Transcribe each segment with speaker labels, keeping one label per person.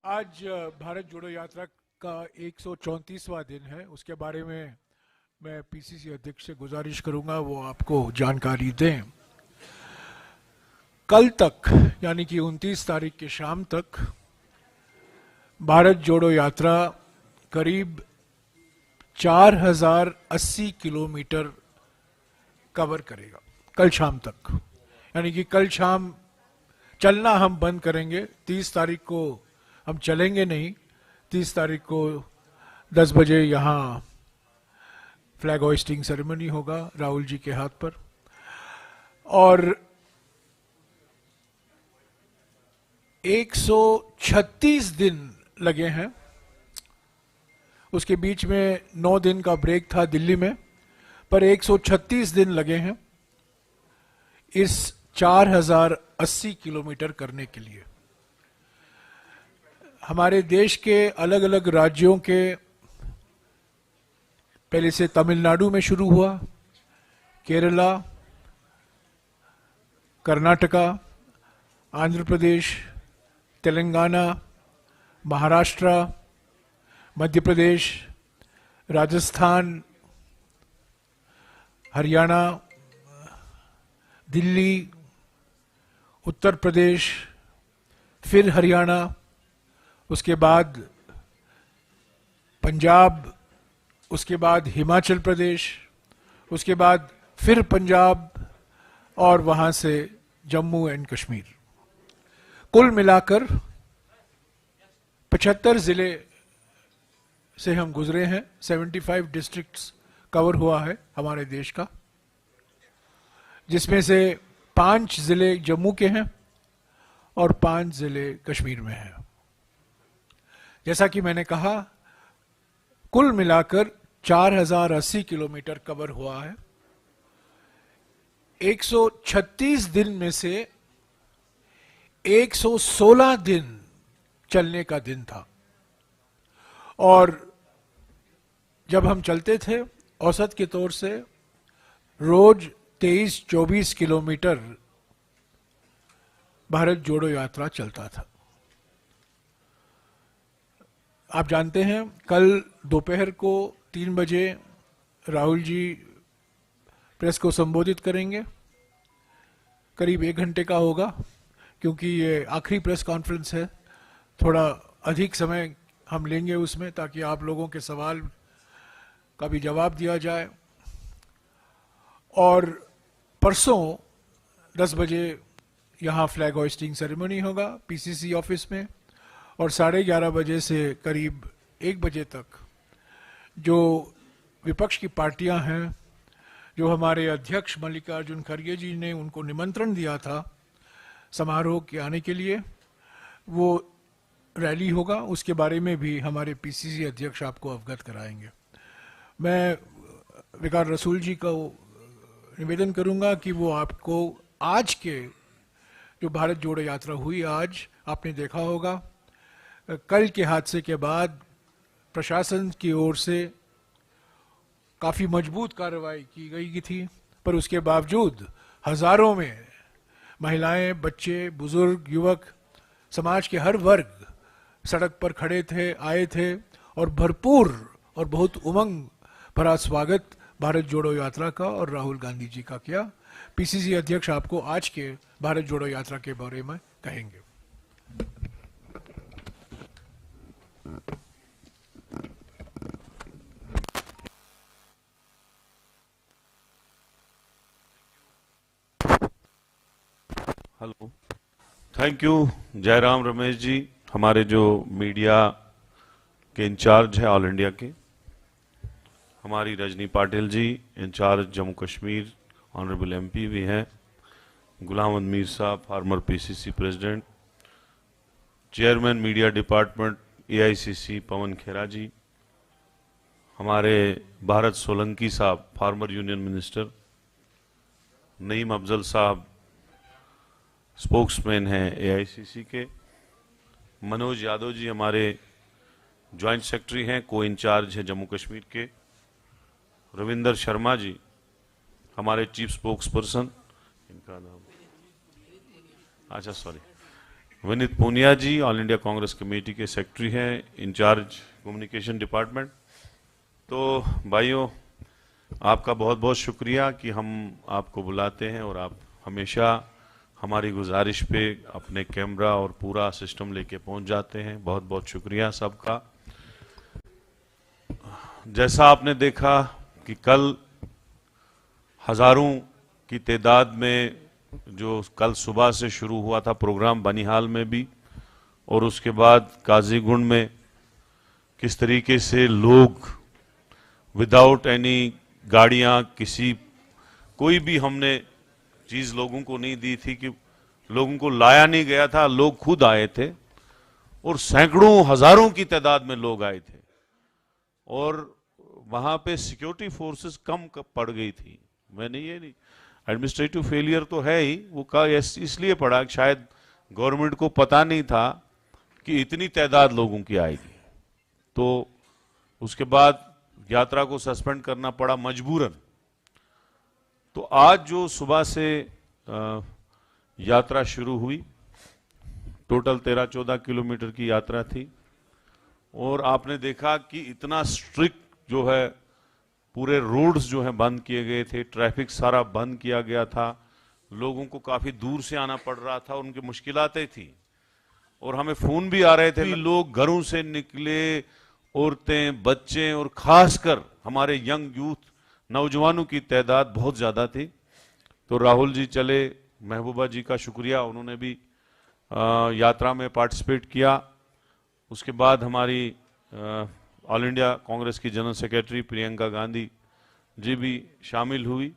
Speaker 1: आज भारत जोड़ो यात्रा का 134वां दिन है। उसके बारे में मैं पीसीसी अध्यक्ष से गुजारिश करूंगा वो आपको जानकारी दें। कल तक यानी कि 29 तारीख की शाम तक भारत जोड़ो यात्रा करीब 4080 किलोमीटर कवर करेगा कल शाम तक। यानी कि कल शाम चलना हम बंद करेंगे। 30 तारीख को हम चलेंगे नहीं। 30 तारीख को 10 बजे यहाँ फ्लैग होइस्टिंग सेरेमनी होगा राहुल जी के हाथ पर, और 136 दिन लगे हैं। उसके बीच में 9 दिन का ब्रेक था दिल्ली में, पर 136 दिन लगे हैं इस 4080 किलोमीटर करने के लिए। हमारे देश के अलग अलग राज्यों के, पहले से तमिलनाडु में शुरू हुआ, केरला, कर्नाटका, आंध्र प्रदेश, तेलंगाना, महाराष्ट्र, मध्य प्रदेश, राजस्थान, हरियाणा, दिल्ली, उत्तर प्रदेश, फिर हरियाणा, उसके बाद पंजाब, उसके बाद हिमाचल प्रदेश, उसके बाद फिर पंजाब, और वहां से जम्मू एंड कश्मीर। कुल मिलाकर 75 जिले से हम गुजरे हैं। 75 डिस्ट्रिक्ट्स कवर हुआ है हमारे देश का, जिसमें से 5 जिले जम्मू के हैं और 5 जिले कश्मीर में हैं। जैसा कि मैंने कहा, कुल मिलाकर 4080 किलोमीटर कवर हुआ है। 136 दिन में से 116 दिन चलने का दिन था, और जब हम चलते थे औसत के तौर से रोज 23-24 किलोमीटर भारत जोड़ो यात्रा चलता था। आप जानते हैं कल दोपहर को 3 बजे राहुल जी प्रेस को संबोधित करेंगे। करीब 1 घंटे का होगा, क्योंकि ये आखिरी प्रेस कॉन्फ्रेंस है। थोड़ा अधिक समय हम लेंगे उसमें, ताकि आप लोगों के सवाल का भी जवाब दिया जाए। और परसों 10 बजे यहाँ फ्लैग होइस्टिंग सेरेमनी होगा पीसीसी ऑफिस में, और 11:30 बजे से करीब 1 बजे तक जो विपक्ष की पार्टियां हैं, जो हमारे अध्यक्ष मल्लिकार्जुन खड़गे जी ने उनको निमंत्रण दिया था समारोह के आने के लिए, वो रैली होगा। उसके बारे में भी हमारे पीसीसी अध्यक्ष आपको अवगत कराएंगे। मैं विकार रसूल जी को निवेदन करूंगा कि वो आपको आज के जो भारत जोड़ो यात्रा हुई, आज आपने देखा होगा कल के हादसे के बाद प्रशासन की ओर से काफी मजबूत कार्रवाई की गई थी, पर उसके बावजूद हजारों में महिलाएं, बच्चे, बुजुर्ग, युवक, समाज के हर वर्ग सड़क पर खड़े थे, आए थे, और भरपूर और बहुत उमंग भरा स्वागत भारत जोड़ो यात्रा का और राहुल गांधी जी का किया। पीसीसी अध्यक्ष आपको आज के भारत जोड़ो यात्रा के बारे में कहेंगे।
Speaker 2: Hello, thank you Jairam Ramesh ji, हमारे जो मीडिया के इंचार्ज है ऑल इंडिया के, हमारी Rajni Patil ji in-charge Jammu Kashmir, honourable MP भी हैं, गुलाम अहमद मीर साहब former PCC president, chairman media department AICC Pawan Khera ji, हमारे भारत सोलंकी साहब former union minister, Naeem Afzal साहब स्पोक्समैन हैं एआईसीसी के, मनोज यादव जी हमारे ज्वाइंट सेक्रेटरी हैं, को इंचार्ज हैं जम्मू कश्मीर के, रविंदर शर्मा जी हमारे चीफ स्पोक्स पर्सन, इनका नाम अच्छा सॉरी, विनीत पूनिया जी, ऑल इंडिया कांग्रेस कमेटी के सेक्रेटरी हैं, इंचार्ज कम्युनिकेशन डिपार्टमेंट। तो भाइयों, आपका बहुत बहुत शुक्रिया कि हम आपको बुलाते हैं और आप हमेशा हमारी गुजारिश पे अपने कैमरा और पूरा सिस्टम लेके पहुंच जाते हैं। बहुत बहुत शुक्रिया सबका। जैसा आपने देखा कि कल हजारों की तादाद में जो कल सुबह से शुरू हुआ था प्रोग्राम बनिहाल में भी, और उसके बाद काजीगुंड में किस तरीके से लोग विदाउट एनी गाड़ियां, कोई भी हमने चीज लोगों को नहीं दी थी कि लोगों को लाया नहीं गया था, लोग खुद आए थे और सैकड़ों हजारों की तादाद में लोग आए थे। और वहां पे सिक्योरिटी फोर्सेस कम पड़ गई थी। मैंने ये नहीं, एडमिनिस्ट्रेटिव फेलियर तो है ही, वो का इसलिए पड़ा कि शायद गवर्नमेंट को पता नहीं था कि इतनी तादाद लोगों की आएगी, तो उसके बाद यात्रा को सस्पेंड करना पड़ा मजबूरन। तो आज जो सुबह से यात्रा शुरू हुई, टोटल 13-14 किलोमीटर की यात्रा थी, और आपने देखा कि इतना स्ट्रिक्ट जो है पूरे रोड्स जो हैं बंद किए गए थे, ट्रैफिक सारा बंद किया गया था, लोगों को काफी दूर से आना पड़ रहा था, उनकी मुश्किलातें थी। और हमें फोन भी आ रहे थे, लोग घरों से निकले, औरतें, बच्चे और खासकर हमारे यंग यूथ, नौजवानों की तादाद बहुत ज्यादा थी। तो राहुल जी चले, महबूबा जी का शुक्रिया, उन्होंने भी यात्रा में पार्टिसिपेट किया। उसके बाद हमारी ऑल इंडिया कांग्रेस की जनरल सेक्रेटरी प्रियंका गांधी जी भी शामिल हुई।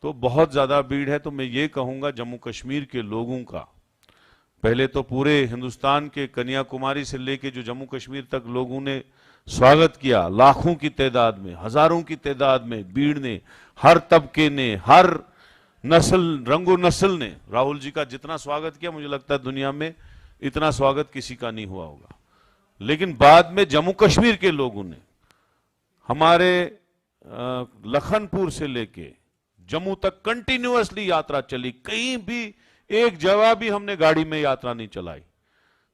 Speaker 2: तो बहुत ज़्यादा भीड़ है। तो मैं ये कहूँगा जम्मू कश्मीर के लोगों का, पहले तो पूरे हिंदुस्तान के कन्याकुमारी से लेके जो जम्मू कश्मीर तक लोगों ने स्वागत किया, लाखों की तादाद में, हजारों की तादाद में भीड़ ने, हर तबके ने, हर नस्ल, रंगो नस्ल ने राहुल जी का जितना स्वागत किया, मुझे लगता है दुनिया में इतना स्वागत किसी का नहीं हुआ होगा। लेकिन बाद में जम्मू कश्मीर के लोगों ने हमारे लखनपुर से लेके जम्मू तक कंटिन्यूअसली यात्रा चली, कहीं भी एक जगह भी हमने गाड़ी में यात्रा नहीं चलाई,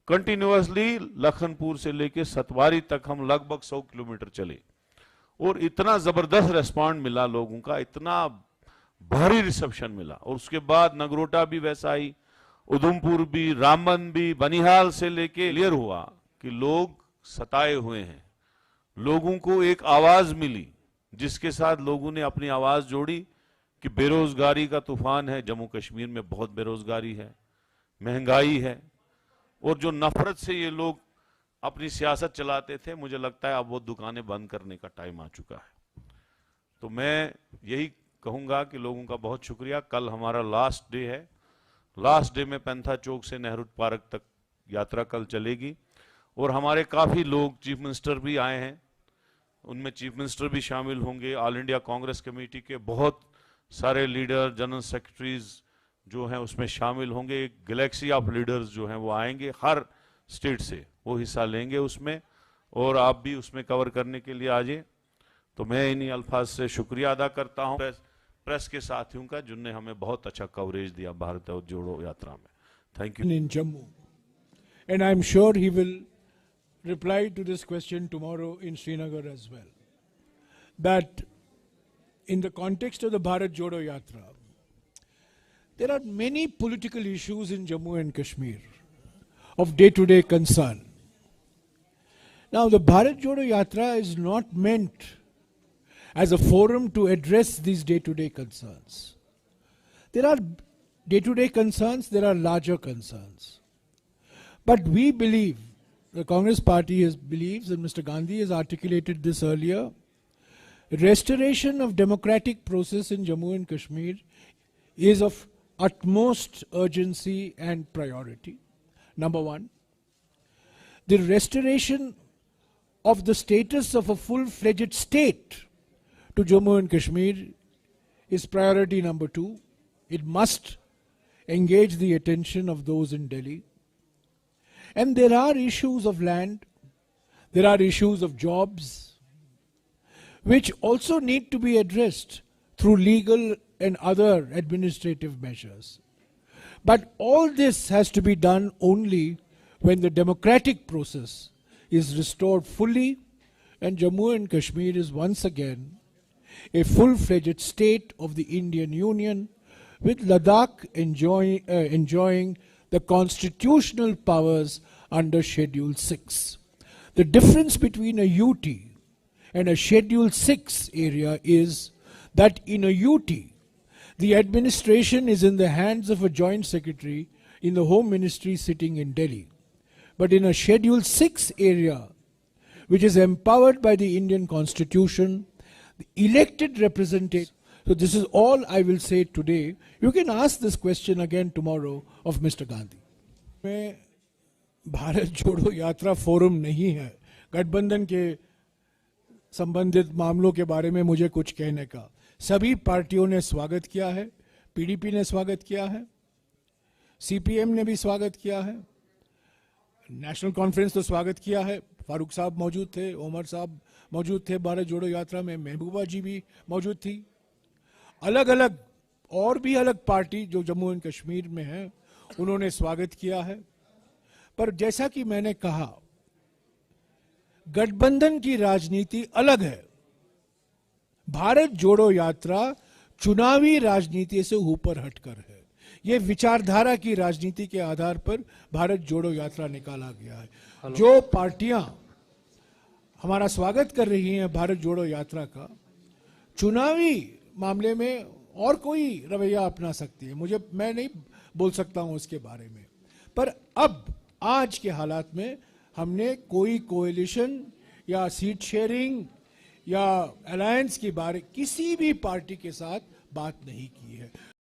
Speaker 2: कंटिन्यूअसली लखनपुर से लेके सतवारी तक हम लगभग 100 किलोमीटर चले। और इतना जबरदस्त रिस्पॉन्ड मिला लोगों का, इतना भारी रिसेप्शन मिला। और उसके बाद नगरोटा भी वैसा ही, उधमपुर भी, रामबन भी, बनिहाल से लेके क्लियर हुआ कि लोग सताए हुए हैं। लोगों को एक आवाज मिली जिसके साथ लोगों ने अपनी आवाज जोड़ी कि बेरोजगारी का तूफान है, जम्मू कश्मीर में बहुत बेरोजगारी है, महंगाई है, और जो नफरत से ये लोग अपनी सियासत चलाते थे, मुझे लगता है अब वो दुकानें बंद करने का टाइम आ चुका है। तो मैं यही कहूंगा कि लोगों का बहुत शुक्रिया। कल हमारा लास्ट डे है, लास्ट डे में पैंथा चौक से नेहरू पार्क तक यात्रा कल चलेगी। और हमारे काफी लोग, चीफ मिनिस्टर भी आए हैं, उनमें चीफ मिनिस्टर भी शामिल होंगे, ऑल इंडिया कांग्रेस कमेटी के बहुत सारे लीडर, जनरल सेक्रेटरीज जो हैं उसमें शामिल होंगे। एक गैलेक्सी ऑफ लीडर्स जो हैं वो आएंगे, हर स्टेट से वो हिस्सा लेंगे उसमें, और आप भी उसमें कवर करने के लिए आ जाइए। तो मैं इन्हीं अल्फाज से शुक्रिया अदा करता हूँ प्रेस के साथियों का, जिनने हमें बहुत अच्छा कवरेज दिया भारत जोड़ो यात्रा में। Thank you.
Speaker 1: In Jammu, and I'm sure he will reply to this question tomorrow in Srinagar as well. That in the context of the Bharat Jodo Yatra, there are many political issues in Jammu and Kashmir of day-to-day concern. Now, the Bharat Jodo Yatra is not meant as a forum to address these day-to-day concerns. There are day-to-day concerns, there are larger concerns. But we believe, the Congress Party believes, and Mr. Gandhi has articulated this earlier, restoration of democratic process in Jammu and Kashmir is of utmost urgency and priority. Number one, the restoration of the status of a full-fledged state to Jammu and Kashmir is priority number two. It must engage the attention of those in Delhi. And there are issues of land, there are issues of jobs, which also need to be addressed through legal and other administrative measures. But all this has to be done only when the democratic process is restored fully and Jammu and Kashmir is once again a full-fledged state of the Indian Union, with Ladakh enjoying the constitutional powers under Schedule 6. The difference between a UT and a Schedule 6 area is that in a UT, the administration is in the hands of a joint secretary in the Home Ministry sitting in Delhi. But in a Schedule 6 area, which is empowered by the Indian Constitution, the elected representative. So this is all I will say today. You can ask this question again tomorrow of Mr. Gandhi. में भारत जोड़ो यात्रा forum नहीं है गठबंधन के संबंधित मामलों के बारे में मुझे कुछ कहने का। सभी पार्टियों ने स्वागत किया है, पीडीपी ने स्वागत किया है, सीपीएम ने भी स्वागत किया है, नेशनल कॉन्फ्रेंस तो स्वागत किया है, फारूक साहब मौजूद थे, उमर साहब मौजूद थे भारत जोड़ो यात्रा में, महबूबा जी भी मौजूद थी। अलग अलग और भी अलग पार्टी जो जम्मू एंड कश्मीर में है उन्होंने स्वागत किया है। पर जैसा कि मैंने कहा, गठबंधन की राजनीति अलग है। भारत जोड़ो यात्रा चुनावी राजनीति से ऊपर हटकर है। ये विचारधारा की राजनीति के आधार पर भारत जोड़ो यात्रा निकाला गया है। जो पार्टियां हमारा स्वागत कर रही हैं भारत जोड़ो यात्रा का, चुनावी मामले में और कोई रवैया अपना सकती है, मैं नहीं बोल सकता हूं उसके बारे में। पर अब आज के हालात में हमने कोई कोएलिशन या सीट शेयरिंग या अलायंस के बारे किसी भी पार्टी के साथ बात नहीं की है।